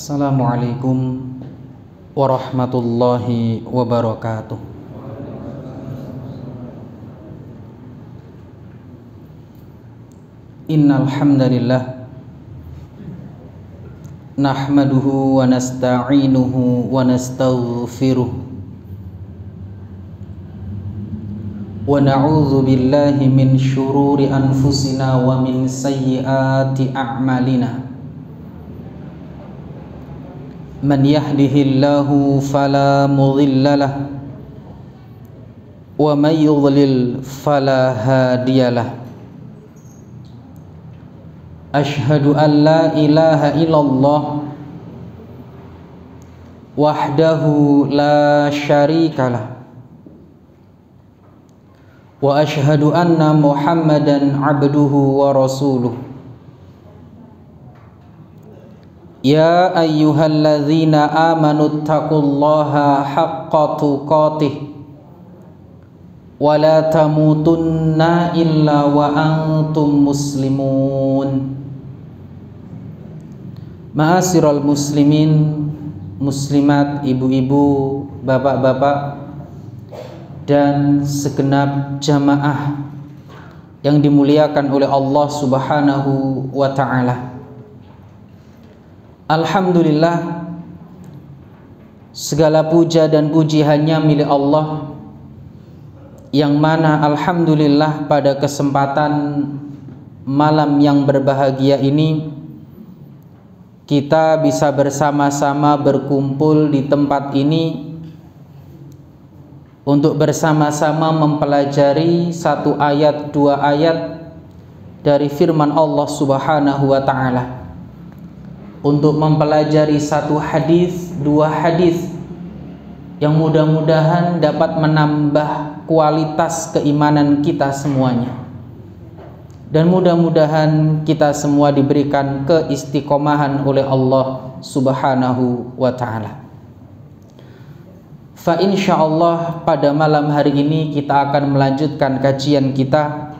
Assalamualaikum warahmatullahi wabarakatuh. Innal hamdalillah nahmaduhu wa nasta'inuhu wa nastaghfiruh wa na'udzu billahi min syururi anfusina wa min sayyiati a'malina. Man yahdihillahu fala mudilla lah wa may yudlil fala hadiyalah. Ashhadu an la ilaha illallah wahdahu la syarikalah wa ashhadu anna Muhammadan abduhu wa rasuluh. Ya ayyuhalladzina amanu taqullaha haqqa tuqatih wa la tamutunna illa wa antum muslimun. Ma'asyiral muslimin, muslimat, ibu-ibu, bapak-bapak dan segenap jamaah yang dimuliakan oleh Allah Subhanahu wa ta'ala. Alhamdulillah, segala puja dan puji hanya milik Allah, yang mana alhamdulillah pada kesempatan malam yang berbahagia ini kita bisa bersama-sama berkumpul di tempat ini untuk bersama-sama mempelajari satu ayat, dua ayat dari firman Allah Subhanahu wa ta'ala, untuk mempelajari satu hadis, dua hadis yang mudah-mudahan dapat menambah kualitas keimanan kita semuanya, dan mudah-mudahan kita semua diberikan keistiqomahan oleh Allah Subhanahu wa ta'ala. Fa insyaallah pada malam hari ini kita akan melanjutkan kajian kita,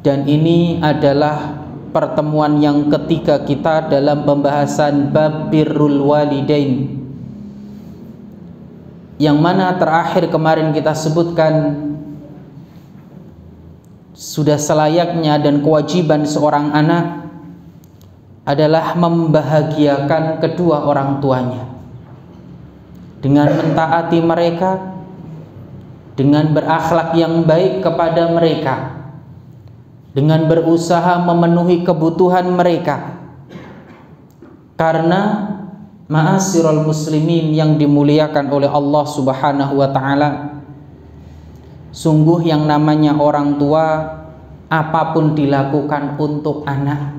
dan ini adalah pertemuan yang ketiga kita dalam pembahasan bab birrul walidain, yang mana terakhir kemarin kita sebutkan sudah selayaknya dan kewajiban seorang anak adalah membahagiakan kedua orang tuanya dengan mentaati mereka, dengan berakhlak yang baik kepada mereka, dengan berusaha memenuhi kebutuhan mereka. Karena ma'asyiral muslimin yang dimuliakan oleh Allah Subhanahu wa ta'ala, sungguh yang namanya orang tua apapun dilakukan untuk anak,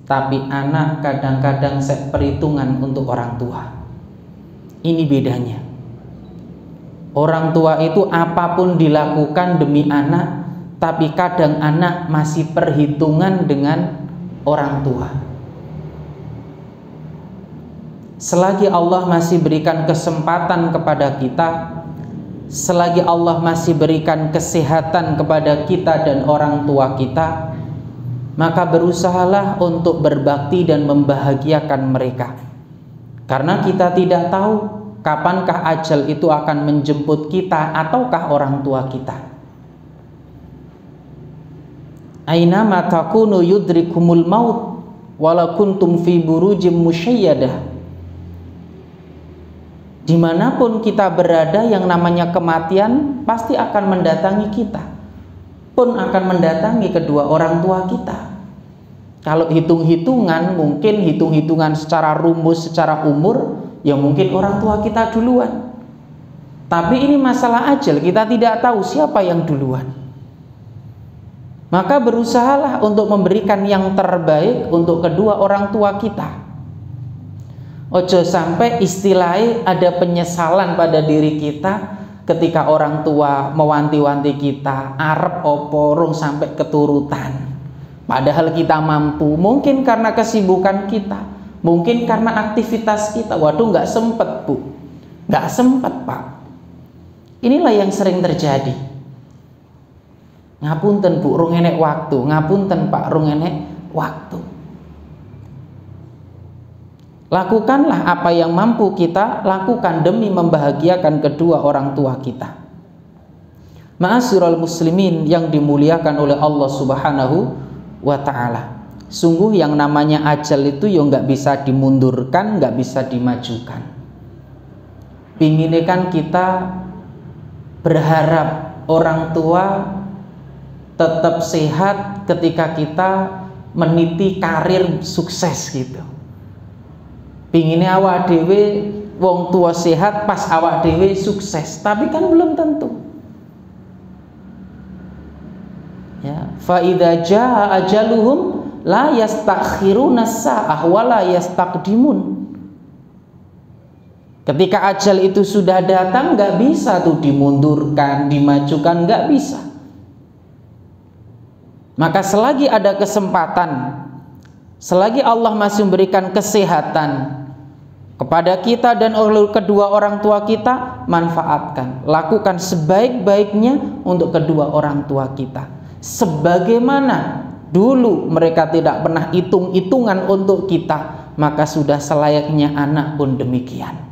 tapi anak kadang-kadang perhitungan untuk orang tua. Ini bedanya. Orang tua itu apapun dilakukan demi anak, tapi kadang anak masih perhitungan dengan orang tua. Selagi Allah masih berikan kesempatan kepada kita, selagi Allah masih berikan kesehatan kepada kita dan orang tua kita, maka berusahalah untuk berbakti dan membahagiakan mereka. Karena kita tidak tahu kapankah ajal itu akan menjemput kita ataukah orang tua kita. Ainama takunu yudrikumul maut wala kuntum fi burujim musyayyadah. Dimanapun kita berada, yang namanya kematian pasti akan mendatangi kita, pun akan mendatangi kedua orang tua kita. Kalau hitung-hitungan, mungkin hitung-hitungan secara rumus, secara umur, ya mungkin orang tua kita duluan. Tapi ini masalah ajal, kita tidak tahu siapa yang duluan. Maka berusahalah untuk memberikan yang terbaik untuk kedua orang tua kita. Ojo sampai istilahnya ada penyesalan pada diri kita ketika orang tua mewanti-wanti kita, arep opo rung sampai keturutan. Padahal kita mampu, mungkin karena kesibukan kita, mungkin karena aktivitas kita. Waduh, nggak sempet bu, nggak sempet pak. Inilah yang sering terjadi. Ngapunten bu, rung enek waktu. Ngapunten pak, rung enek waktu. Lakukanlah apa yang mampu kita lakukan demi membahagiakan kedua orang tua kita. Ma'asyiral muslimin yang dimuliakan oleh Allah Subhanahu wa ta'ala. Sungguh yang namanya ajal itu ya nggak bisa dimundurkan, nggak bisa dimajukan. Pinginnya kan kita berharap orang tua tetap sehat ketika kita meniti karir sukses gitu. Pinginnya awak dewe wong tua sehat pas awak dewe sukses, tapi kan belum tentu. Ya, fa idza jaa ajaluhum la yastakhiruna sa'ah wa la yastaqdimun. Ketika ajal itu sudah datang, nggak bisa tuh dimundurkan, dimajukan, nggak bisa. Maka selagi ada kesempatan, selagi Allah masih memberikan kesehatan kepada kita dan oleh kedua orang tua kita, manfaatkan, lakukan sebaik-baiknya untuk kedua orang tua kita. Sebagaimana dulu mereka tidak pernah hitung-hitungan untuk kita, maka sudah selayaknya anak pun demikian.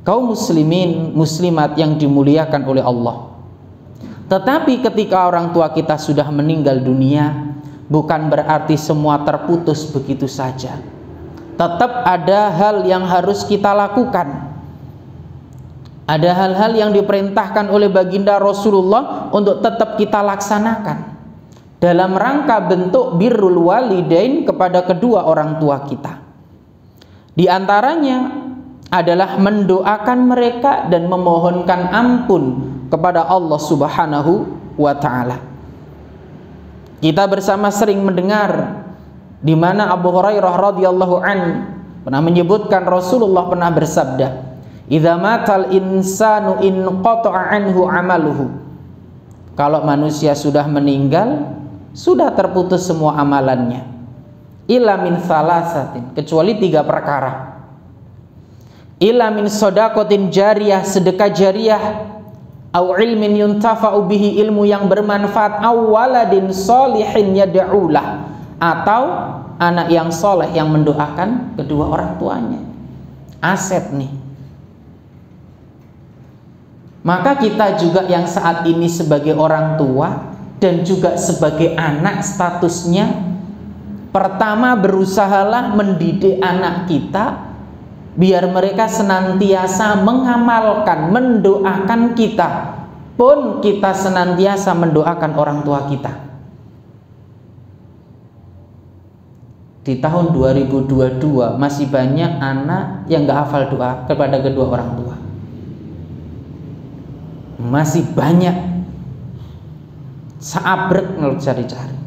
Kaum muslimin muslimat yang dimuliakan oleh Allah. Tetapi ketika orang tua kita sudah meninggal dunia, bukan berarti semua terputus begitu saja. Tetap ada hal yang harus kita lakukan. Ada hal-hal yang diperintahkan oleh baginda Rasulullah untuk tetap kita laksanakan dalam rangka bentuk birrul walidain kepada kedua orang tua kita. Di antaranya adalah mendoakan mereka dan memohonkan ampun kepada Allah Subhanahu wa ta'ala. Kita bersama sering mendengar di mana Abu Hurairah radhiyallahu an pernah menyebutkan Rasulullah pernah bersabda, "Idza matal insanu inqata'a anhu 'amaluhu." Kalau manusia sudah meninggal, sudah terputus semua amalannya. Illa min thalathatin, kecuali 3 perkara. Illa min shadaqatin jariyah, sedekah jariyah, au ilmin yuntafa'u bihi, ilmu yang bermanfaat, au waladin sholihin yad'ulah, atau anak yang soleh yang mendoakan kedua orang tuanya. Aset nih. Maka kita juga yang saat ini sebagai orang tua dan juga sebagai anak statusnya, pertama berusahalah mendidik anak kita biar mereka senantiasa mengamalkan, mendoakan kita, pun kita senantiasa mendoakan orang tua kita. Di tahun 2022 masih banyak anak yang gak hafal doa kepada kedua orang tua. Masih banyak, seabrek kalau cari-cari,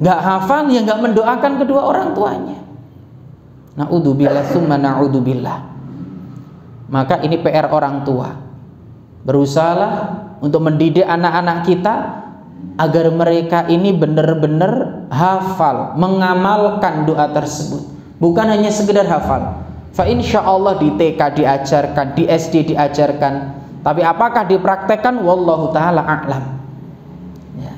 gak hafal ya gak mendoakan kedua orang tuanya. Na'udzubillah summa na'udzubillah. Maka ini PR orang tua. Berusahalah untuk mendidik anak-anak kita agar mereka ini benar-benar hafal, mengamalkan doa tersebut. Bukan hanya sekedar hafal. Fa insyaallah di TK diajarkan, di SD diajarkan, tapi apakah dipraktekkan? Wallahu taala a'lam. Ya.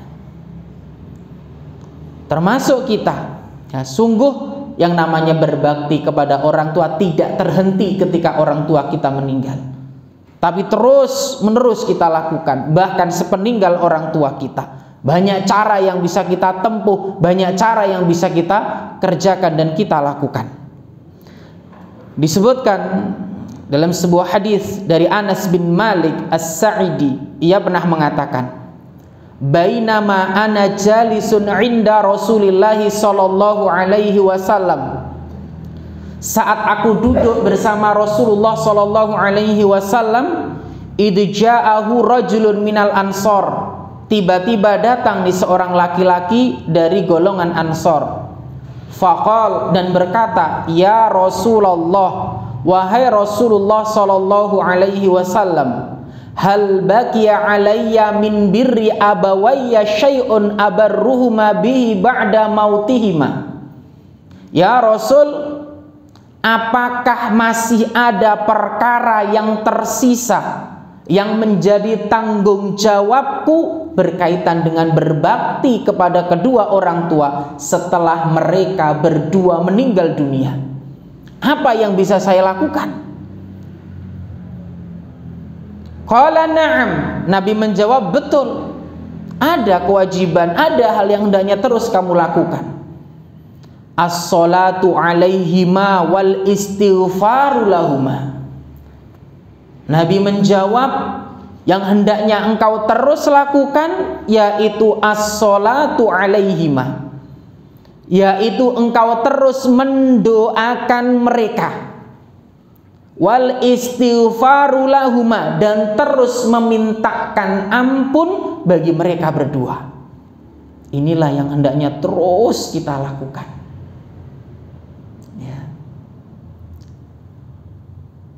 Termasuk kita, ya, sungguh yang namanya berbakti kepada orang tua tidak terhenti ketika orang tua kita meninggal, tapi terus menerus kita lakukan, bahkan sepeninggal orang tua kita. Banyak cara yang bisa kita tempuh, banyak cara yang bisa kita kerjakan dan kita lakukan. Disebutkan dalam sebuah hadis dari Anas bin Malik As-Sa'idi, ia pernah mengatakan, "Bainama ana jalisun 'inda Rasulillah sallallahu alaihi wasallam." Saat aku duduk bersama Rasulullah sallallahu alaihi wasallam, idja'ahu rajulun minal ansor. Tiba-tiba datang nih seorang laki-laki dari golongan Ansor. Faqal, dan berkata, "Ya Rasulullah, wahai Rasulullah sallallahu alaihi wasallam, hal baqiya alayya min birri abawayya syai'un abarruhuma bihi ba'da mautihima." Ya Rasul, apakah masih ada perkara yang tersisa yang menjadi tanggung jawabku berkaitan dengan berbakti kepada kedua orang tua setelah mereka berdua meninggal dunia. Apa yang bisa saya lakukan? Qala na'am. Nabi menjawab, betul. Ada kewajiban, ada hal yang hendaknya terus kamu lakukan. As-salatu alaihima wal istighfaru lahuma. Nabi menjawab, yang hendaknya engkau terus lakukan yaitu as-salatu alaihima, yaitu engkau terus mendoakan mereka, wal istighfaru lahuma, dan terus memintakan ampun bagi mereka berdua. Inilah yang hendaknya terus kita lakukan, ya.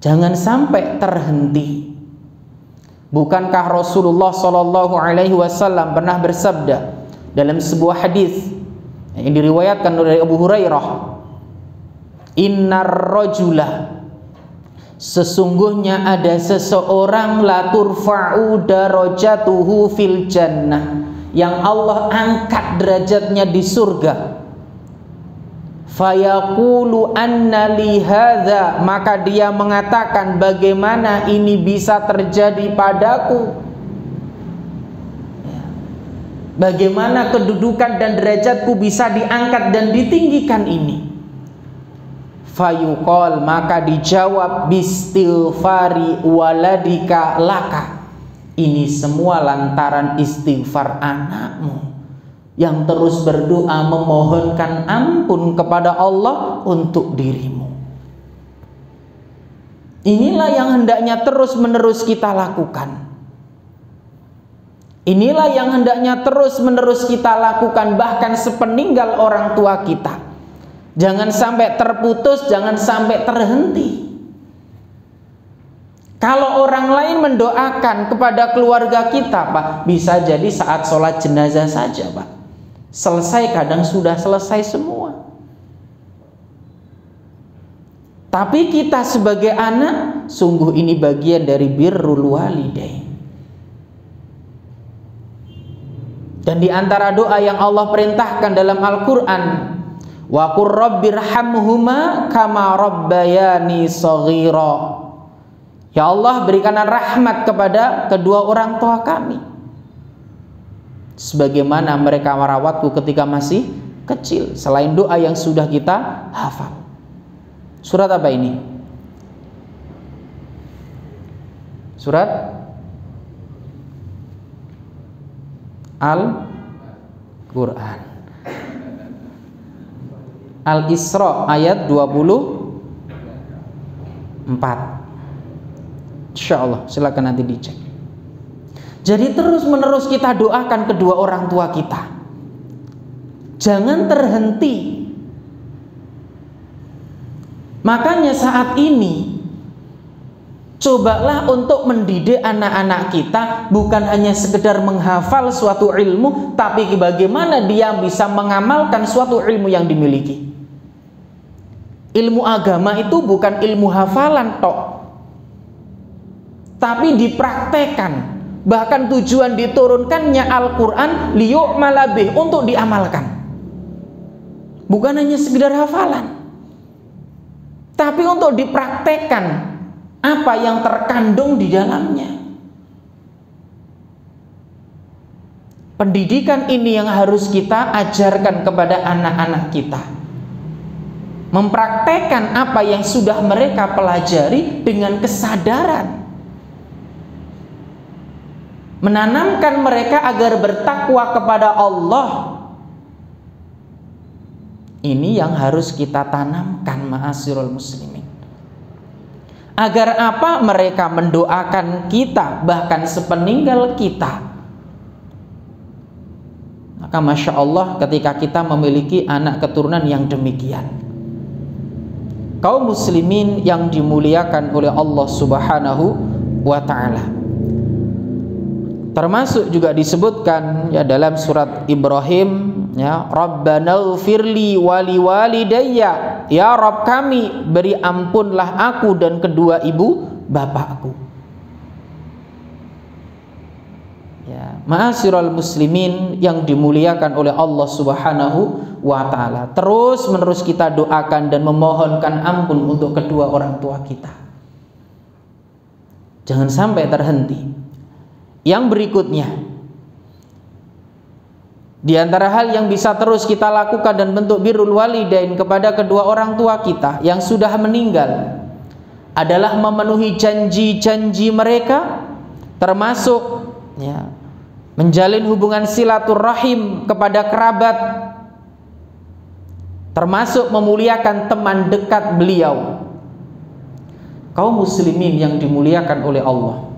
Jangan sampai terhenti. Bukankah Rasulullah Shallallahu Alaihi Wasallam pernah bersabda dalam sebuah hadis yang diriwayatkan oleh Abu Hurairah, innar rajula, sesungguhnya ada seseorang, la turfa'u darajatuhu fil jannah, yang Allah angkat derajatnya di surga. Fayaqulu anna li hadza, maka dia mengatakan, bagaimana ini bisa terjadi padaku? Bagaimana kedudukan dan derajatku bisa diangkat dan ditinggikan ini? Fayuqal, maka dijawab, bistighfari waladika laka, ini semua lantaran istighfar anakmu yang terus berdoa memohonkan ampun kepada Allah untuk dirimu. Inilah yang hendaknya terus menerus kita lakukan. Inilah yang hendaknya terus menerus kita lakukan bahkan sepeninggal orang tua kita. Jangan sampai terputus, jangan sampai terhenti. Kalau orang lain mendoakan kepada keluarga kita, Pak, bisa jadi saat sholat jenazah saja, Pak. Selesai, kadang sudah selesai semua. Tapi kita sebagai anak, sungguh ini bagian dari birrul walidain. Dan di antara doa yang Allah perintahkan dalam Al-Quran, wa qur rabbirhamhuma kama rabbayani shaghira. Ya Allah, berikanlah rahmat kepada kedua orang tua kami sebagaimana mereka merawatku ketika masih kecil. Selain doa yang sudah kita hafal. Surat apa ini? Surat Al-Quran, Al-Isra ayat 24. Insyaallah, silakan nanti dicek. Jadi terus menerus kita doakan kedua orang tua kita. Jangan terhenti. Makanya saat ini cobalah untuk mendidik anak-anak kita bukan hanya sekedar menghafal suatu ilmu, tapi bagaimana dia bisa mengamalkan suatu ilmu yang dimiliki. Ilmu agama itu bukan ilmu hafalan tok, tapi dipraktekan. Bahkan tujuan diturunkannya Al-Quran liyu'mala bih, untuk diamalkan. Bukan hanya sekedar hafalan, tapi untuk dipraktekkan apa yang terkandung di dalamnya. Pendidikan ini yang harus kita ajarkan kepada anak-anak kita. Mempraktekkan apa yang sudah mereka pelajari dengan kesadaran. Menanamkan mereka agar bertakwa kepada Allah. Ini yang harus kita tanamkan, ma'asyiral muslimin. Agar apa? Mereka mendoakan kita bahkan sepeninggal kita. Maka Masya Allah, ketika kita memiliki anak keturunan yang demikian, kaum muslimin yang dimuliakan oleh Allah Subhanahu wa ta'ala, termasuk juga disebutkan ya dalam surat Ibrahim, ya, Rabbanaghfirli wali walidayya, ya Rabb kami, beri ampunlah aku dan kedua ibu bapakku. Ya, ma'asyiral muslimin yang dimuliakan oleh Allah Subhanahu wa taala. Terus-menerus kita doakan dan memohonkan ampun untuk kedua orang tua kita. Jangan sampai terhenti. Yang berikutnya, di antara hal yang bisa terus kita lakukan dan bentuk birrul walidain kepada kedua orang tua kita yang sudah meninggal adalah memenuhi janji-janji mereka, termasuk ya, menjalin hubungan silaturahim kepada kerabat, termasuk memuliakan teman dekat beliau. Kaum muslimin yang dimuliakan oleh Allah,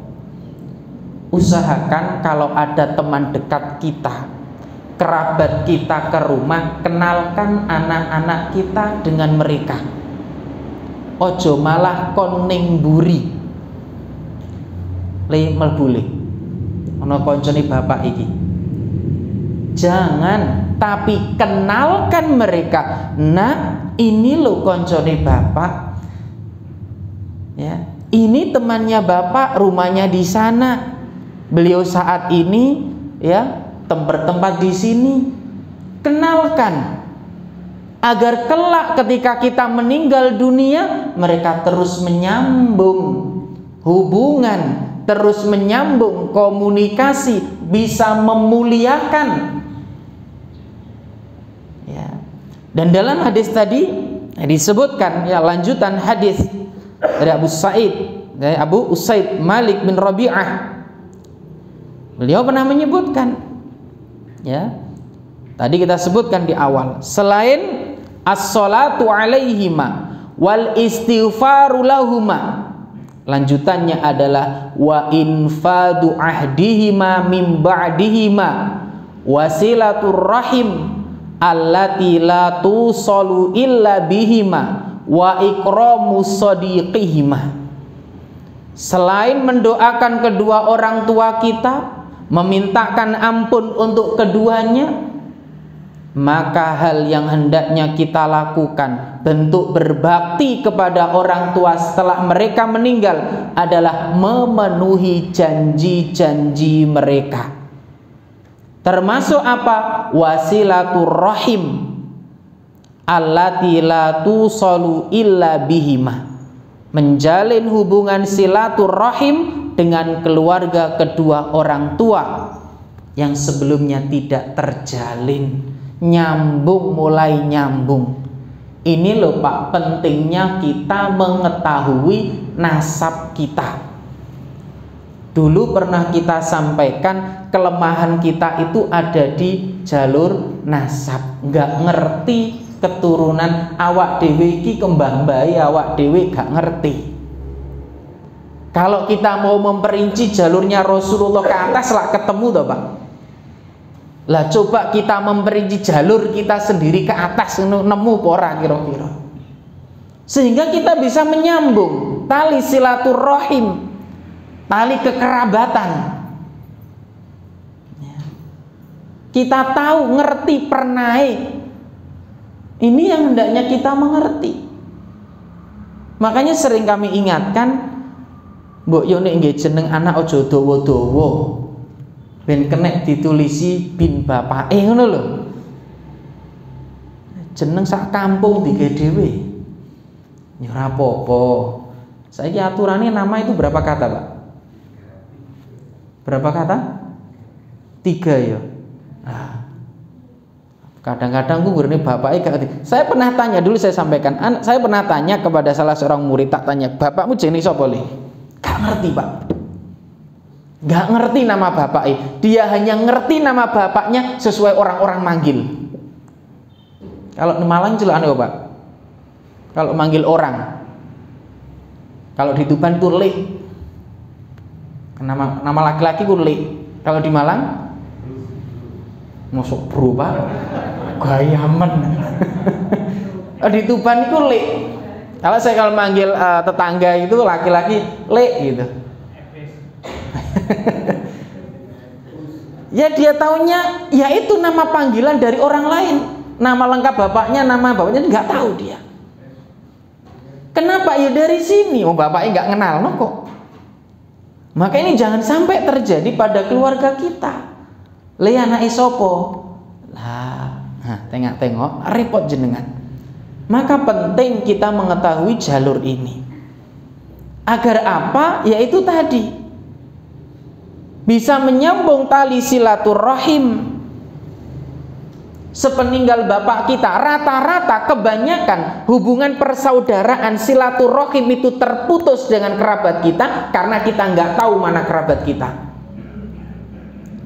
usahakan kalau ada teman dekat kita, kerabat kita ke rumah, kenalkan anak-anak kita dengan mereka. Ojo malah koning buri le melbule ana koncone bapak iki. Jangan, tapi kenalkan mereka. Nah, ini lo koncone bapak. Ya, ini temannya bapak, rumahnya di sana. Beliau saat ini ya bertempat di sini. Kenalkan agar kelak ketika kita meninggal dunia mereka terus menyambung hubungan, terus menyambung komunikasi, bisa memuliakan ya. Dan dalam hadis tadi disebutkan ya, lanjutan hadis dari Abu Usaid Malik bin Rabi'ah, beliau pernah menyebutkan ya, tadi kita sebutkan di awal, selain as-salatu alaihima wal istighfaru lahuma, lanjutannya adalah wa infadu ahdihima min ba'dihima wasilatur rahim allati la tusalu illa bihima wa ikramu sadiqihima. Selain mendoakan kedua orang tua kita, memintakan ampun untuk keduanya, maka hal yang hendaknya kita lakukan bentuk berbakti kepada orang tua setelah mereka meninggal adalah memenuhi janji-janji mereka. Termasuk apa? Wasilatur rahim allati la tusalu illa bihima, menjalin hubungan silaturahim dengan keluarga kedua orang tua yang sebelumnya tidak terjalin, nyambung, mulai nyambung. Ini loh Pak, pentingnya kita mengetahui nasab kita. Dulu pernah kita sampaikan, kelemahan kita itu ada di jalur nasab. Nggak ngerti keturunan, awak dewe iki kembang bayi, awak dewe gak ngerti. Kalau kita mau memperinci jalurnya Rasulullah ke atas lah ketemu toh Pak. Lah coba kita memperinci jalur kita sendiri ke atas, nemu pora kira-kira. Sehingga kita bisa menyambung tali silaturahim, tali kekerabatan. Kita tahu, ngerti, pernah. Ini yang hendaknya kita mengerti. Makanya sering kami ingatkan, mbok yo nek nggih jeneng anak aja dawa-dawa. Ben kenek ditulisi bin bapake ngono lho. Jeneng sak kampung dige dhewe. Ya ora apa-apa. Saiki aturannya nama itu berapa kata, Pak? Berapa kata? 3 ya. Nah, kadang-kadang ini bapaknya gak ngerti. Saya pernah tanya, dulu saya sampaikan, saya pernah tanya kepada salah seorang murid, tak tanya, bapakmu jenis apa le? Gak ngerti Pak, gak ngerti nama bapaknya. Dia hanya ngerti nama bapaknya sesuai orang-orang manggil. Kalau di Malang jelas aneh Pak, kalau manggil orang, kalau di Tuban itu le, nama laki-laki itu le. Kalau di Malang masuk bro Pak, gayaman. Di Tuban itu le. Kalau manggil tetangga itu laki-laki le gitu. Ya dia taunya ya itu nama panggilan dari orang lain. Nama lengkap bapaknya, nama bapaknya nggak tahu dia. Kenapa? Ya dari sini. Oh bapaknya nggak kenal no kok. Maka ini jangan sampai terjadi pada keluarga kita. Le anake sapa? Lah, tengok-tengok repot jenengan. Maka penting kita mengetahui jalur ini. Agar apa? Yaitu tadi bisa menyambung tali silaturahim. Sepeninggal bapak kita, rata-rata kebanyakan hubungan persaudaraan silaturahim itu terputus dengan kerabat kita karena kita nggak tahu mana kerabat kita.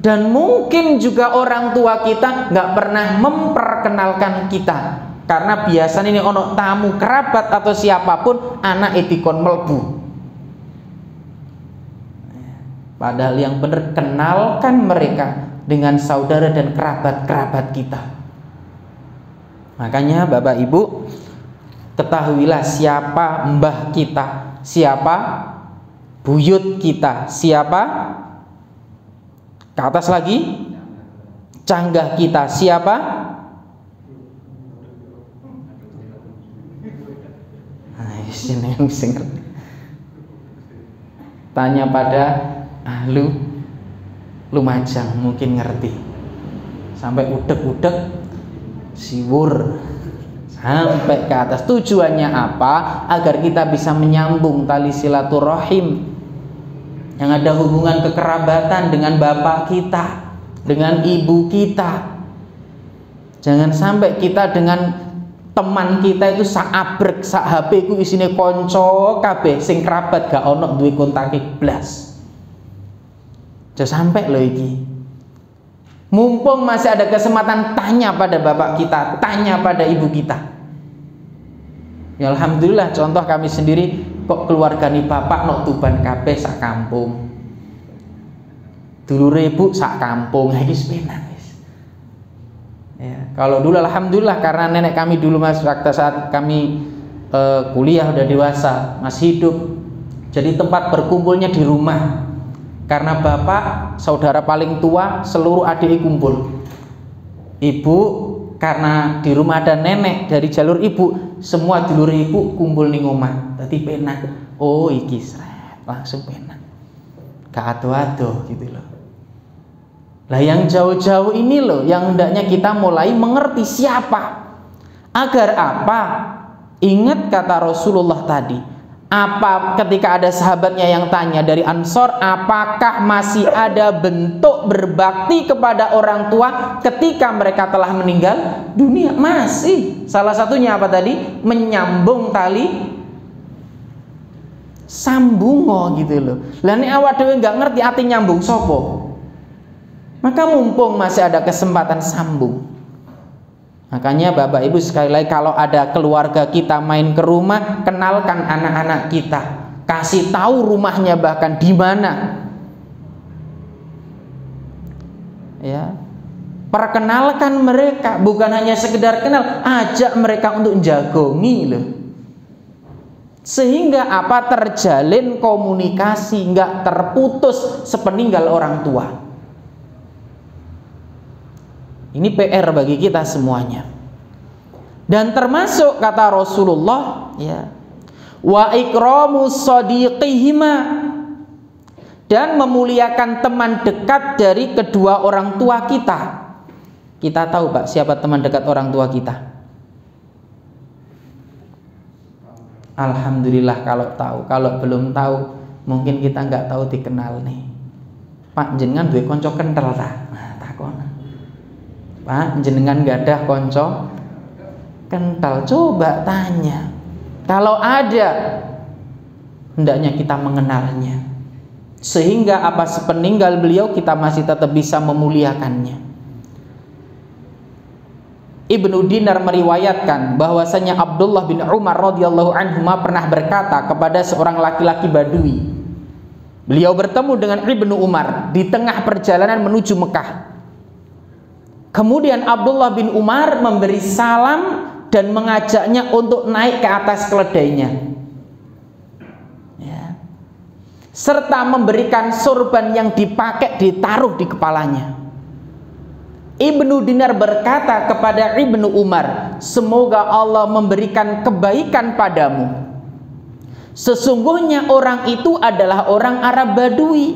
Dan mungkin juga orang tua kita nggak pernah memperkenalkan kita, karena biasanya ini ono tamu kerabat atau siapapun anak etikon melbu. Padahal yang benar, kenalkan mereka dengan saudara dan kerabat-kerabat kita. Makanya Bapak Ibu, ketahuilah siapa mbah kita, siapa buyut kita, siapa ke atas lagi canggah kita, siapa tanya pada ahlu Lumajang mungkin ngerti, sampai udek-udek siwur sampai ke atas. Tujuannya apa? Agar kita bisa menyambung tali silaturahim yang ada hubungan kekerabatan dengan bapak kita, dengan ibu kita. Jangan sampai kita dengan teman kita itu sak abrek, sak HP ku isine konco kabeh, sing kerabat gak ono duwe kontake blas. Jangan sampai loh iki. Mumpung masih ada kesempatan, tanya pada bapak kita, tanya pada ibu kita. Ya alhamdulillah, contoh kami sendiri, kok keluarga nih bapak nok Tuban kabeh sak kampung, dulure ibu sak kampung, wis penak wis. Ya, kalau dulu alhamdulillah, karena nenek kami dulu waktu saat kami kuliah udah dewasa masih hidup, jadi tempat berkumpulnya di rumah. Karena bapak saudara paling tua, seluruh adik kumpul. Ibu karena di rumah ada nenek dari jalur ibu, semua dulur ibu kumpul ning omah. Dadi penak. Oh iki sret, langsung penak. Gak ado-ado gitu loh. Lah yang jauh-jauh ini loh yang hendaknya kita mulai mengerti siapa. Agar apa? Ingat kata Rasulullah tadi. Apa ketika ada sahabatnya yang tanya dari Ansor, apakah masih ada bentuk berbakti kepada orang tua ketika mereka telah meninggal dunia? Masih. Salah satunya apa tadi? Menyambung tali sambungo gitu loh. Lah nek awak dhewe nggak ngerti ati nyambung sopo, maka mumpung masih ada kesempatan sambung. Makanya Bapak Ibu sekali lagi, kalau ada keluarga kita main ke rumah, kenalkan anak-anak kita, kasih tahu rumahnya bahkan di mana. Ya, perkenalkan mereka, bukan hanya sekedar kenal, ajak mereka untuk jagongi loh. Sehingga apa? Terjalin komunikasi, nggak terputus sepeninggal orang tua. Ini PR bagi kita semuanya. Dan termasuk kata Rasulullah, ya, wa ikramu shadiqihima, dan memuliakan teman dekat dari kedua orang tua kita. Kita tahu Pak siapa teman dekat orang tua kita? Alhamdulillah kalau tahu. Kalau belum tahu, mungkin kita nggak tahu dikenal nih. Pak jenengan duwe konco kental ta? Nah, takon. Pak jenengan gadah konco kental, coba tanya. Kalau ada, hendaknya kita mengenalnya, sehingga apa sepeninggal beliau kita masih tetap bisa memuliakannya. Ibnu Dinar meriwayatkan bahwasanya Abdullah bin Umar radhiyallahu anhuma pernah berkata kepada seorang laki-laki Badui. Beliau bertemu dengan Ibnu Umar di tengah perjalanan menuju Mekah. Kemudian Abdullah bin Umar memberi salam dan mengajaknya untuk naik ke atas keledainya, ya, serta memberikan sorban yang dipakai ditaruh di kepalanya. Ibnu Dinar berkata kepada Ibnu Umar, semoga Allah memberikan kebaikan padamu. Sesungguhnya orang itu adalah orang Arab Badui.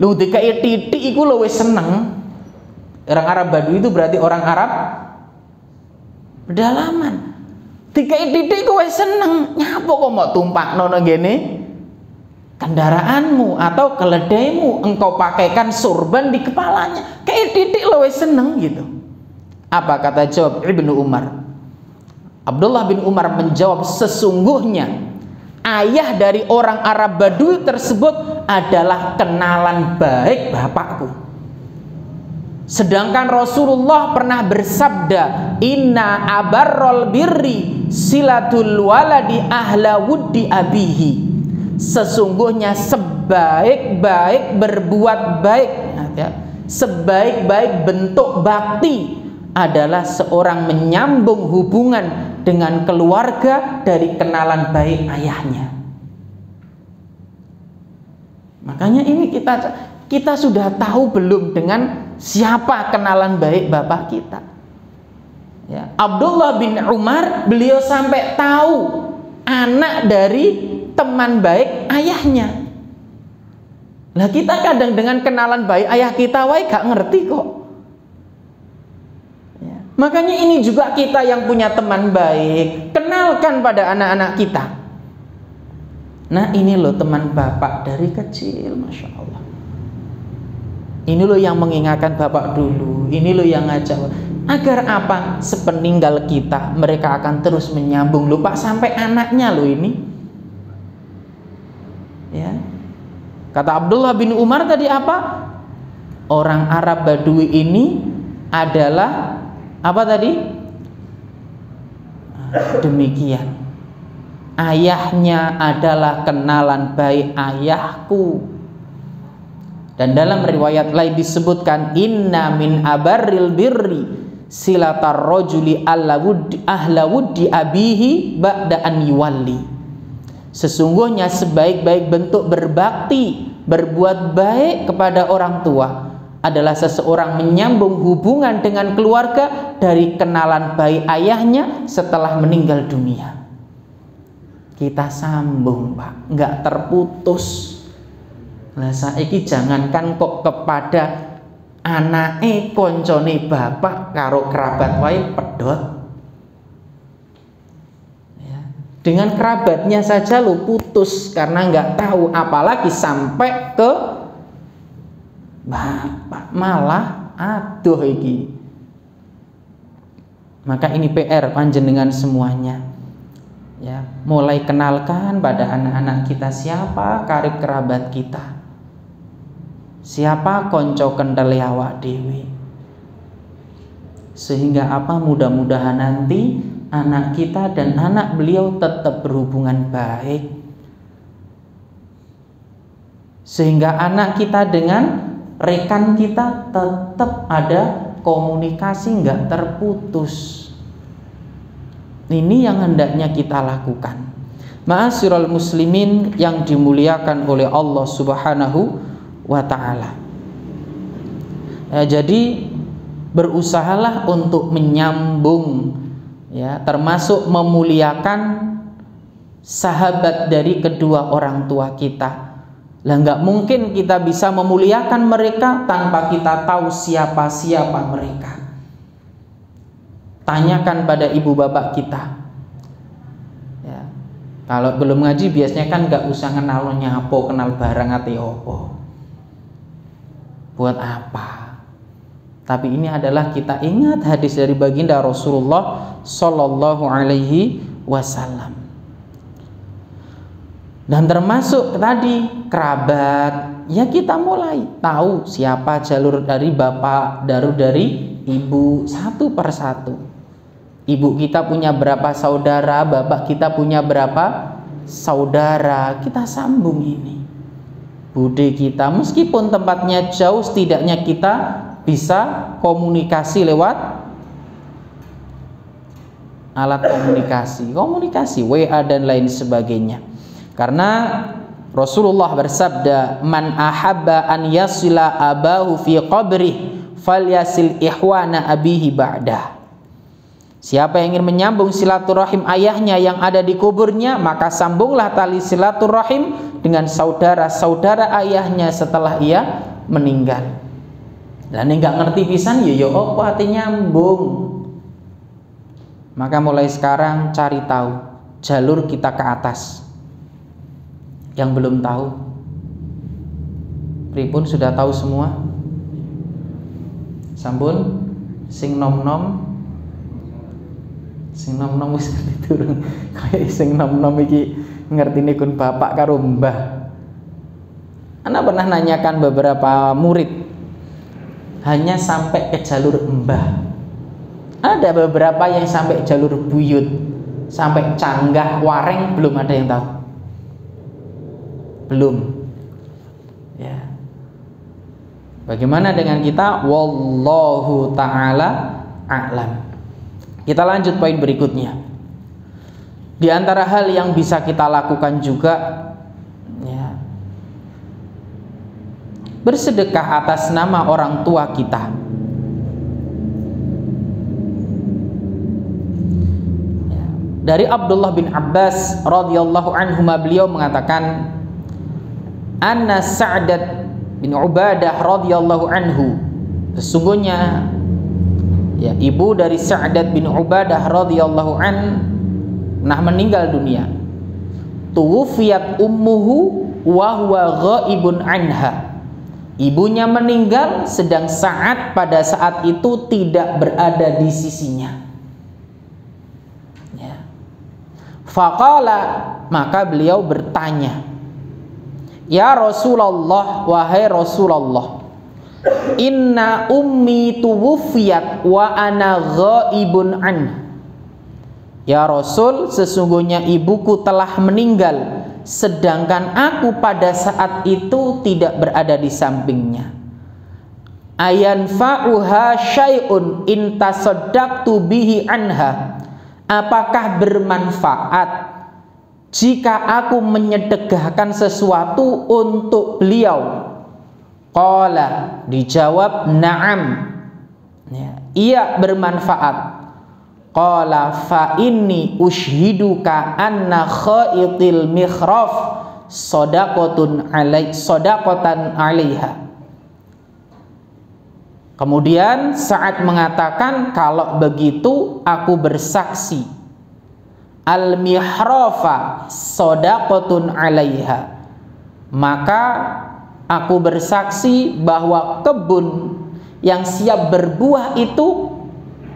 Lu dikai titik iku lu wis seneng. Orang Arab Badui itu berarti orang Arab pedalaman. Dikai titik iku wis seneng. Nyapa kok mau tumpakno nang ngene kendaraanmu atau keledaimu, engkau pakaikan sorban di kepalanya. Kayak titik lu wis seneng gitu. Apa kata jawab Ibnu Umar? Abdullah bin Umar menjawab, sesungguhnya ayah dari orang Arab Badui tersebut adalah kenalan baik bapakku. Sedangkan Rasulullah pernah bersabda, inna abarrol birri silatul waladi ahla wuddi abihi. Sesungguhnya sebaik-baik berbuat baik, sebaik-baik bentuk bakti adalah seorang menyambung hubungan dengan keluarga dari kenalan baik ayahnya. Makanya ini kita sudah tahu belum dengan siapa kenalan baik bapak kita? Ya, Abdullah bin Umar, beliau sampai tahu anak dari teman baik ayahnya. Lah kita kadang dengan kenalan baik ayah kita wae gak ngerti kok. Makanya ini juga kita yang punya teman baik, kenalkan pada anak-anak kita. Nah ini loh teman bapak dari kecil, Masya Allah. Ini loh yang mengingatkan bapak dulu, ini loh yang ngajak. Agar apa? Sepeninggal kita, mereka akan terus menyambung. Loh Pak, sampai anaknya loh ini. Ya. Kata Abdullah bin Umar tadi apa? Orang Arab Badui ini adalah apa tadi? Demikian. Ayahnya adalah kenalan baik ayahku. Dan dalam riwayat lain disebutkan, inna min abarril birri silatar rajuli ahla wuddi abihi ba'da an yuwalli. Sesungguhnya sebaik-baik bentuk berbakti, berbuat baik kepada orang tua adalah seseorang menyambung hubungan dengan keluarga dari kenalan baik ayahnya setelah meninggal dunia. Kita sambung Pak, nggak terputus. Nah saiki jangankan kok kepada anake koncone bapak karo kerabat wae pedot. Ya. Dengan kerabatnya saja lo putus karena nggak tahu, apalagi sampai ke bapak, malah aduh iki. Maka ini PR panjenengan semuanya. Ya, mulai kenalkan pada anak-anak kita siapa karib kerabat kita. Siapa konco kendele awak dewi. Sehingga apa, mudah-mudahan nanti anak kita dan anak beliau tetap berhubungan baik. Sehingga anak kita dengan rekan kita tetap ada komunikasi, nggak terputus. Ini yang hendaknya kita lakukan. Ma'asyiral muslimin yang dimuliakan oleh Allah Subhanahu wa ta'ala. Jadi berusahalah untuk menyambung, ya, termasuk memuliakan sahabat dari kedua orang tua kita. Lah nggak mungkin kita bisa memuliakan mereka tanpa kita tahu siapa-siapa mereka. Tanyakan pada ibu bapak kita. Ya. Kalau belum ngaji biasanya kan nggak usah kenal nyapo, kenal barang ati opo. Buat apa? Tapi ini adalah kita ingat hadis dari baginda Rasulullah Sallallahu Alaihi Wasallam. Dan termasuk tadi kerabat, ya kita mulai tahu siapa jalur dari bapak, dari ibu, satu persatu. Ibu kita punya berapa saudara, bapak kita punya berapa saudara, kita sambung ini. Bude kita meskipun tempatnya jauh, setidaknya kita bisa komunikasi lewat alat komunikasi, WA dan lain sebagainya. Karena Rasulullah bersabda, man ahabba an yasila abahu fi qabrih falyasil ihwana abihi ba'dah. Siapa yang ingin menyambung silaturahim ayahnya yang ada di kuburnya, maka sambunglah tali silaturahim dengan saudara-saudara ayahnya setelah ia meninggal. Lah nek gak ngerti pisan ya opo ati nyambung. Maka mulai sekarang cari tahu jalur kita ke atas. Yang belum tahu, pripun sudah tahu semua? Sampun sing nom-nom wis ngerti durung. Kayak sing nom-nom iki ngertine kun bapak karo mbah. Ana pernah nanyakan beberapa murid hanya sampai ke jalur mbah. Ada beberapa yang sampai jalur buyut, sampai canggah wareng belum ada yang tahu. Belum. Ya. Bagaimana dengan kita? Wallahu ta'ala a'lam. Kita lanjut poin berikutnya. Di antara hal yang bisa kita lakukan juga, ya, bersedekah atas nama orang tua kita. Ya. Dari Abdullah bin Abbas radhiyallahu anhuma, beliau mengatakan, anna Sa'dat bin Ubadah radhiyallahu anhu, sesungguhnya ya, ibu dari Sa'dat bin Ubadah radhiyallahu an meninggal dunia. Tuwfiyat ummuhu wa huwa ghaibun anha. Ibunya meninggal sedang Sa'ad pada saat itu tidak berada di sisinya. Ya. Faqala, maka beliau bertanya, ya Rasulullah, wahai Rasulullah, inna ummi tuwfiyat wa ana ghaibun an. Ya Rasul, sesungguhnya ibuku telah meninggal sedangkan aku pada saat itu tidak berada di sampingnya. Ayanfa'uha syai'un in tasaddaqtu bihi anha. Apakah bermanfaat jika aku menyedekahkan sesuatu untuk beliau? Qala, dijawab na'am, ya, iya bermanfaat. Qala fa inni ushhiduka anna khaitil mikhraf sadaqatan 'alaiha. Kemudian saat mengatakan, kalau begitu aku bersaksi, al mihrafa sadaqatun 'alaiha, maka aku bersaksi bahwa kebun yang siap berbuah itu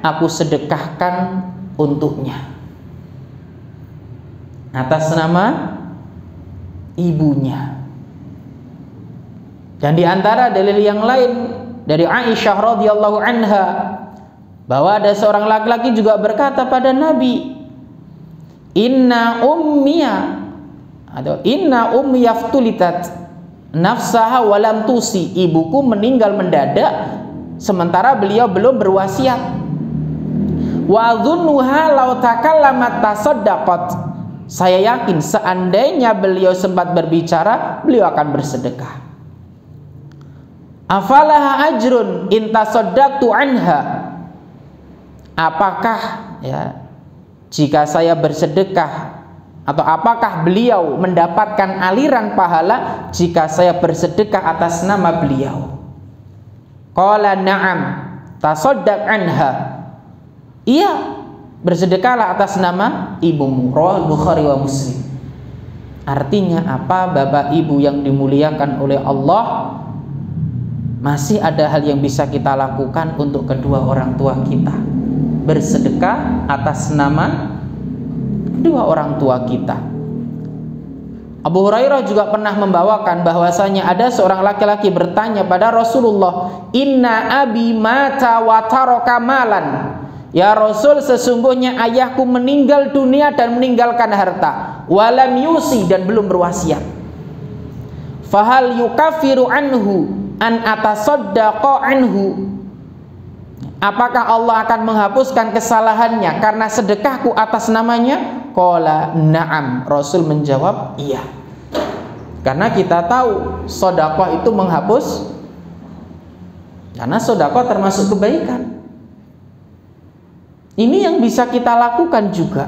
aku sedekahkan untuknya atas nama ibunya. Dan di antara dalil yang lain dari Aisyah radhiyallahu anha, bahwa ada seorang laki-laki juga berkata pada Nabi, inna ummi yaftulitat nafsaha walam tusi. Ibuku meninggal mendadak sementara beliau belum berwasiat. Wa dhunnuha law takallamat tasaddaqat. Saya yakin seandainya beliau sempat berbicara, beliau akan bersedekah. Afalaha ajrun in tasaddaqtu anha. Apakah, ya, jika saya bersedekah, atau apakah beliau mendapatkan aliran pahala jika saya bersedekah atas nama beliau? Qala na'am tasaddaq anha. Iya, bersedekahlah atas nama ibumu. Rawahul Bukhari wa Muslim. Artinya apa, Bapak Ibu yang dimuliakan oleh Allah? Masih ada hal yang bisa kita lakukan untuk kedua orang tua kita. Bersedekah atas nama kedua orang tua kita. Abu Hurairah juga pernah membawakan bahwasanya ada seorang laki-laki bertanya pada Rasulullah, inna abi mata wa taraka malan. Ya Rasul, sesungguhnya ayahku meninggal dunia dan meninggalkan harta, walam yusi, dan belum berwasiat. Fahal yukafiru anhu an atasaddaqa anhu. Apakah Allah akan menghapuskan kesalahannya karena sedekahku atas namanya? Qala na'am. Rasul menjawab iya. Karena kita tahu sedekah itu menghapus, karena sedekah termasuk kebaikan. Ini yang bisa kita lakukan juga,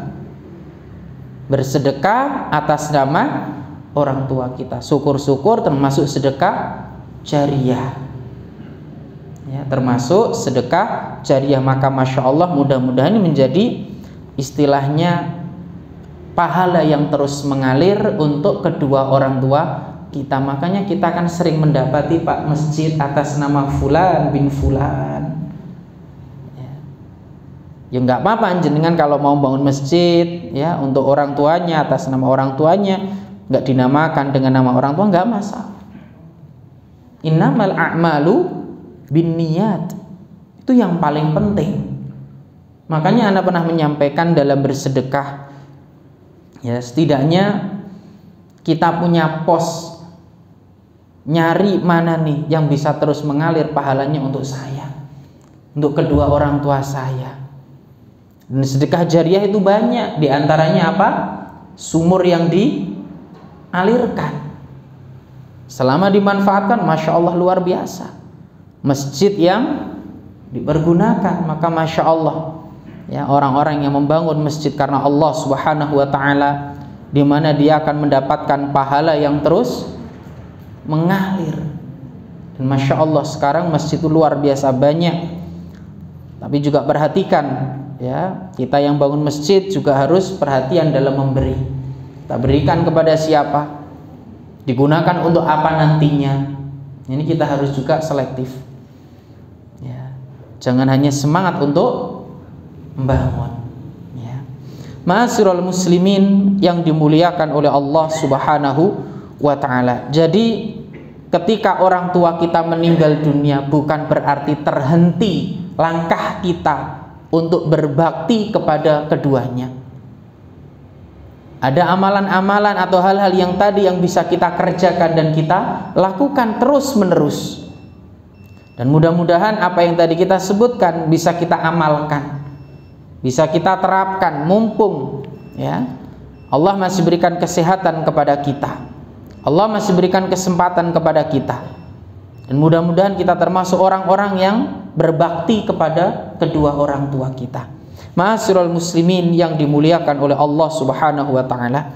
bersedekah atas nama orang tua kita. Syukur-syukur termasuk sedekah jariyah, ya, termasuk sedekah jariyah. Maka Masya Allah, mudah-mudahan ini menjadi istilahnya pahala yang terus mengalir untuk kedua orang tua kita. Makanya kita kan sering mendapati Pak, masjid atas nama Fulan bin Fulan. Ya nggak apa-apa jenengan kalau mau bangun masjid ya untuk orang tuanya, atas nama orang tuanya, nggak dinamakan dengan nama orang tua, nggak masalah. Innamal a'malu binniyat, itu yang paling penting. Makanya Anda pernah menyampaikan dalam bersedekah, ya setidaknya kita punya pos, nyari mana nih yang bisa terus mengalir pahalanya untuk saya, untuk kedua orang tua saya. Dan sedekah jariyah itu banyak, diantaranya apa? Sumur yang dialirkan, selama dimanfaatkan, Masya Allah luar biasa. Masjid yang dipergunakan, maka Masya Allah, ya, orang-orang yang membangun masjid karena Allah Subhanahu wa Ta'ala, di mana dia akan mendapatkan pahala yang terus mengalir. Dan Masya Allah sekarang masjid itu luar biasa banyak. Tapi juga perhatikan, ya, kita yang bangun masjid juga harus perhatian dalam memberi. Kita berikan kepada siapa, digunakan untuk apa nantinya. Ini kita harus juga selektif, ya. Jangan hanya semangat untuk membangun, ya. Ma'asyiral muslimin yang dimuliakan oleh Allah Subhanahu wa Ta'ala. Jadi ketika orang tua kita meninggal dunia, bukan berarti terhenti langkah kita untuk berbakti kepada keduanya. Ada amalan-amalan atau hal-hal yang tadi yang bisa kita kerjakan dan kita lakukan terus menerus. Dan mudah-mudahan apa yang tadi kita sebutkan bisa kita amalkan, bisa kita terapkan, mumpung ya Allah masih berikan kesehatan kepada kita, Allah masih berikan kesempatan kepada kita. Dan mudah-mudahan kita termasuk orang-orang yang berbakti kepada kedua orang tua kita. Ma'asyiral muslimin yang dimuliakan oleh Allah Subhanahu wa Ta'ala.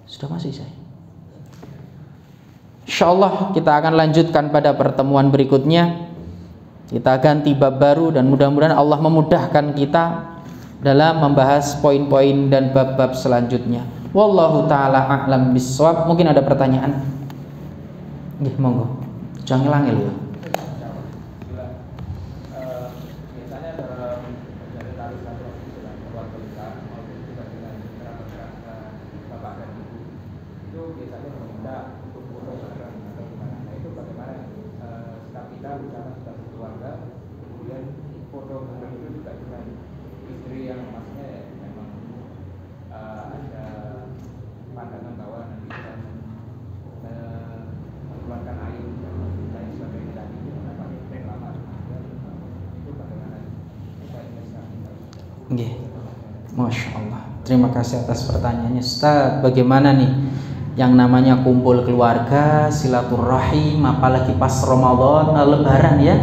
Sudah masih saya? Insyaallah kita akan lanjutkan pada pertemuan berikutnya. Kita ganti bab baru dan mudah-mudahan Allah memudahkan kita dalam membahas poin-poin dan bab-bab selanjutnya. Wallahu ta'ala a'lam bissawab. Mungkin ada pertanyaan? Nggih, monggo. Jangan ngilangil ya. Nggih. Masya Allah. Terima kasih atas pertanyaannya Ustaz. Bagaimana nih yang namanya kumpul keluarga, silaturahim, apalagi pas Ramadan, Lebaran ya,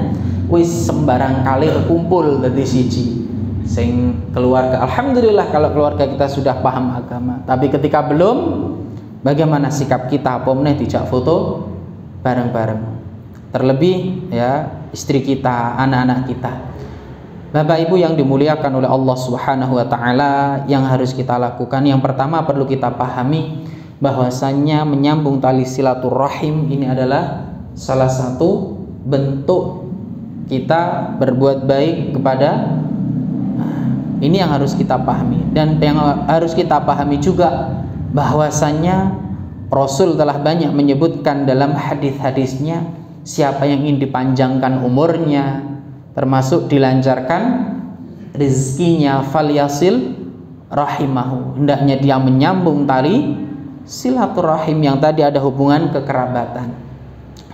wis sembarang kali kumpul dari siji. Sing keluarga, alhamdulillah kalau keluarga kita sudah paham agama. Tapi ketika belum, bagaimana sikap kita? Apa meneh dijak foto bareng-bareng. Terlebih ya istri kita, anak-anak kita. Bapak Ibu yang dimuliakan oleh Allah Subhanahu wa Ta'ala, yang harus kita lakukan, yang pertama perlu kita pahami bahwasannya menyambung tali silaturahim ini adalah salah satu bentuk kita berbuat baik kepada, ini yang harus kita pahami. Dan yang harus kita pahami juga bahwasannya Rasul telah banyak menyebutkan dalam hadis-hadisnya, siapa yang ingin dipanjangkan umurnya, termasuk dilancarkan rezekinya, falyasil rahimahu, hendaknya dia menyambung tali silaturahim yang tadi ada hubungan kekerabatan.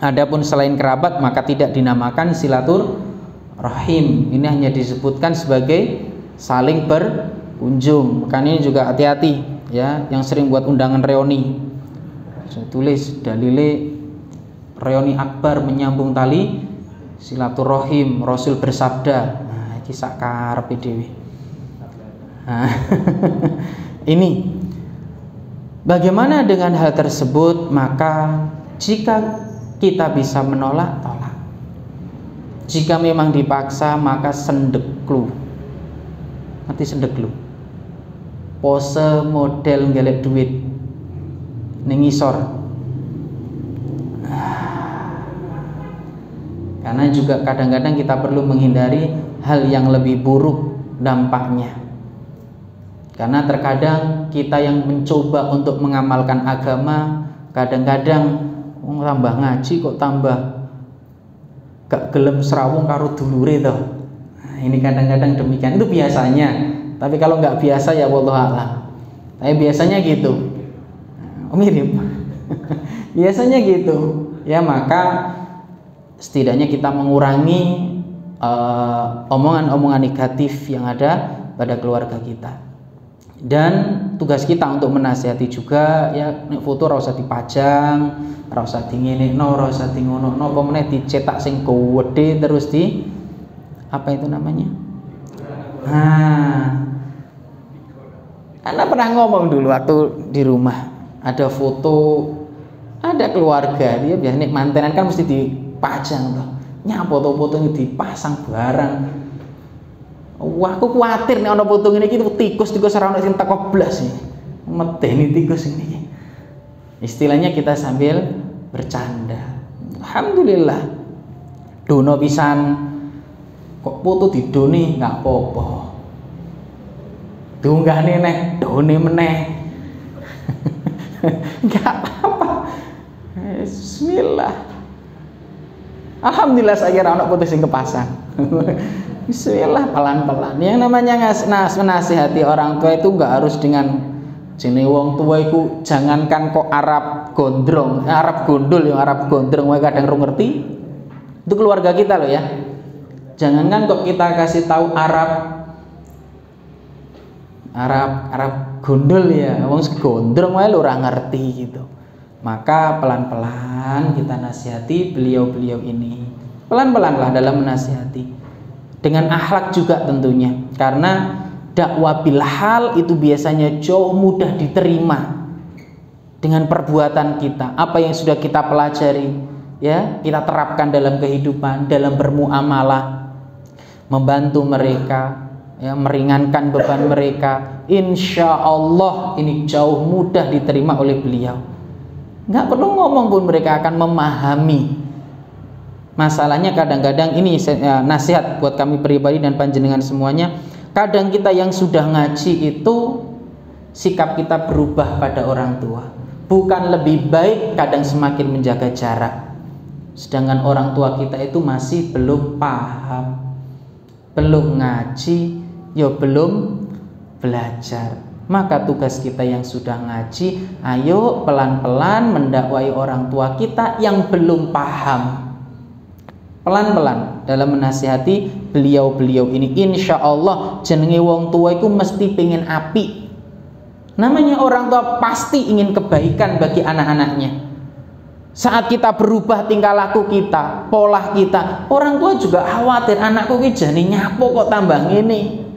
Adapun selain kerabat maka tidak dinamakan silaturahim. Ini hanya disebutkan sebagai saling berkunjung. Makanya ini juga hati-hati ya, yang sering buat undangan reuni. Saya tulis dalile reuni akbar menyambung tali silaturahim, Rasul bersabda. Nah, iki sak karepe dhewe. Nah, ini bagaimana dengan hal tersebut? Maka jika kita bisa menolak, tolak. Jika memang dipaksa, maka sendeklu. Nanti sendeklu. Pose model ngelek duit ning ngisor. Karena juga kadang-kadang kita perlu menghindari hal yang lebih buruk dampaknya. Karena terkadang kita yang mencoba untuk mengamalkan agama, kadang-kadang tambah ngaji kok tambah gak gelem serawung karo dulure toh. Nah, ini kadang-kadang demikian, itu biasanya. Tapi kalau nggak biasa ya wallahu a'lam. Tapi biasanya gitu. Mirip. Biasanya gitu. Ya, maka setidaknya kita mengurangi omongan-omongan negatif yang ada pada keluarga kita. Dan tugas kita untuk menasihati juga, ya nek foto ora usah dipajang, ora usah dingenekno, ora usah dingono, apa meneh dicetak sing gede terus di apa itu namanya? Anda pernah ngomong dulu waktu di rumah, ada foto, ada keluarga, dia biasanya mantenan kan mesti dipajang tuh. Nya foto-fotonya dipasang barang. Wah, aku khawatir nih ono foto ngene iki tikus-tikus ora ono sing teko blas iki. Medeni tikus ini. Istilahnya kita sambil bercanda. Alhamdulillah. Dono pisan kok foto didone enggak apa-apa. Diunggahne nek done meneh. Enggak apa-apa. Bismillah. Alhamdulillah saya kira ono foto sing kepasang. Bismillah, pelan-pelan. Yang namanya menasihati orang tua itu enggak harus dengan jenenge wong tua iku, jangankan kok Arab gondrong, Arab gondol yang Arab gondrong wae kadang ora ngerti. Itu keluarga kita loh ya. Jangankan kok kita kasih tahu Arab gondol ya, wong gondrong wae lho ora ngerti gitu. Maka pelan-pelan kita nasihati beliau-beliau ini. Pelan-pelan lah dalam menasihati. Dengan akhlak juga tentunya, karena dakwah bil hal itu biasanya jauh mudah diterima dengan perbuatan kita, apa yang sudah kita pelajari, ya kita terapkan dalam kehidupan, dalam bermuamalah, membantu mereka, ya meringankan beban mereka. Insya Allah ini jauh mudah diterima oleh beliau. Nggak perlu ngomong pun mereka akan memahami. Masalahnya kadang-kadang ini nasihat buat kami pribadi dan panjenengan semuanya. Kadang kita yang sudah ngaji itu sikap kita berubah pada orang tua. Bukan lebih baik, kadang semakin menjaga jarak. Sedangkan orang tua kita itu masih belum paham, belum ngaji, ya belum belajar. Maka tugas kita yang sudah ngaji, ayo pelan-pelan mendakwai orang tua kita yang belum paham. Pelan-pelan dalam menasihati beliau-beliau ini. Insya Allah jenenge wong tua itu mesti pengen api. Namanya orang tua pasti ingin kebaikan bagi anak-anaknya. Saat kita berubah tingkah laku kita, pola kita, orang tua juga khawatir anakku ki jane nyapo kok tambah ngene.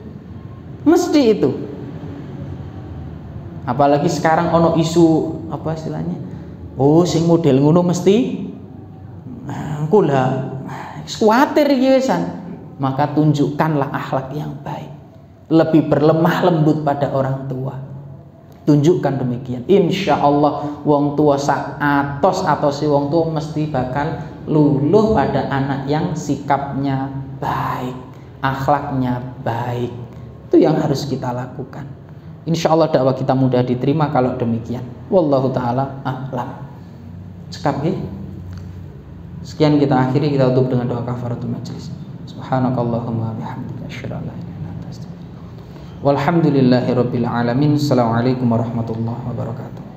Mesti itu. Apalagi sekarang ono isu apa istilahnya? Oh, sing model ngono mesti engko lah khawatir gitu. Maka tunjukkanlah akhlak yang baik, lebih berlemah lembut pada orang tua. Tunjukkan demikian. Insya Allah wong tua sak atos atau si wong tua mesti bakal luluh pada anak yang sikapnya baik, akhlaknya baik. Itu yang harus kita lakukan. Insya Allah dakwah kita mudah diterima kalau demikian. Wallahu ta'ala a'lam. Cekap ya. Sekian kita akhiri, kita tutup dengan doa kafaratul majlis. Subhanakallahumma bihamdika asyhadu an la ilaha illa anta astaghfiruka wa atubu ilaik. Walhamdulillahirabbil alamin. Assalamualaikum warahmatullahi wabarakatuh.